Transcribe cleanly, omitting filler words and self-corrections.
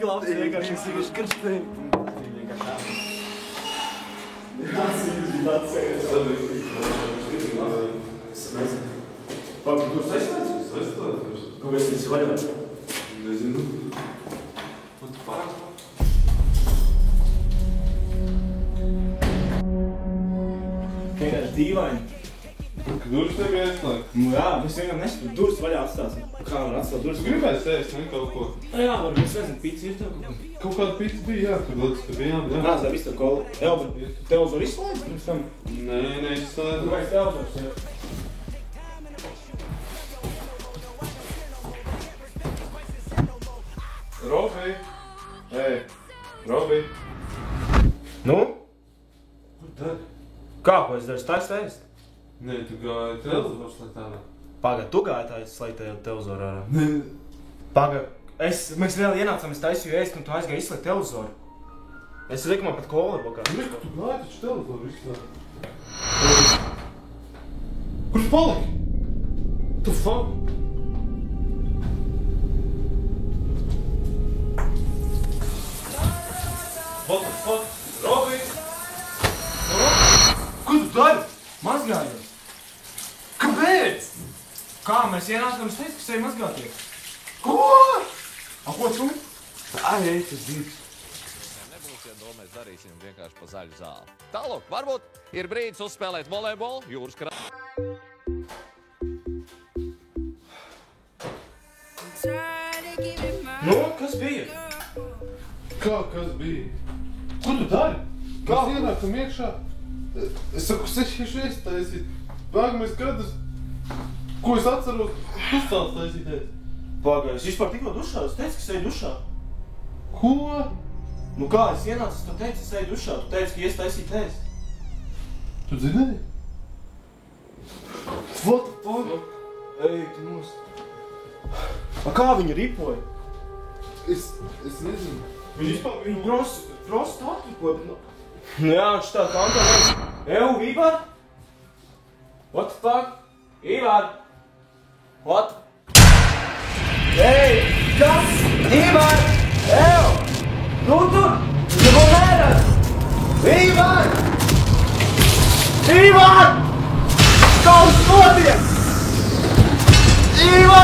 tik labs vienkārši es karstēju. Tas ir Pagaid, tu saistāsi? Saistāsi. Kāpēc tu esi vaļā? Nezinu. Ko tu pārāk? Vienkārši dīvaini. Ka durvis nebija aizslēgt? Nu jā, mēs vienkārši nesaprotu. Durvis vaļā atstāsim. Kā var atstāt durvis? Tu gribēji sēst, ne, kaut ko? Jā, varbūt es nezinu, pīcis ir tev kaut ko. Kaut kāda pīcis bija, jā, kad liekas, ka bijām, jā. Nā, zēr, visu tev kolu. Televizoru izslēdz pirms tam? Nē, izslēdz. Kāpēc televizors, jā? Robi! Ei, Robi! Nu? Kur tad? Kā, ko es daru stāst ēst? Nē, tu gāji televizoru slēgt ārā. Pagad, tu gāji tā slēgt televizoru ārā? Nē. Pagad, mēs vēl ienācām, es taisīju ēst, un tu aizgāji izslēgt televizoru. Es liku man pat kolu varbūt kā. Nē, tu gāji taču televizoru izslēgt. Kurš paliki? Tu fuck? What the fuck? Robi! Ko tu dari? Mazgājies. Kāpēc? Kā, mēs ienākam, es teicu, ka sevi mazgāties. Ko? A, ko tu? Ai, tas dīvs. Nebūsiet to, mēs darīsim vienkārši pa zaļu zāli. Tālāk, varbūt ir brīdis uzspēlēt volejbolu jūras krā. Nu, kas bija? Kā, kas bija? Ko tu dari? Kā? Mēs ienākam iekšā. Es saku, sešiešu taisīt. Bēgamies kadrs. Ko es atceros? Tu stāsts taisīties. Pagāj, es vispār tikko dušā, es teicu, ka seju dušā. Ko? Nu kā, es ienācu, es tev teicu, seju dušā, tu teici, ka ies taisīt ēst. Tu zinēji? What the fuck? Ej, tu mūs. A kā viņa ripoja? Es nezinu. Viņa prosti atripoja, bet nu jā, viņš tā kantā vajag. Eju, Ivar? What the fuck? Ivar? What? Ej, kas? Ivar! Eju! Nu tur! Tu man neredz! Ivar! Ivar! Kaut stodies! Ivar!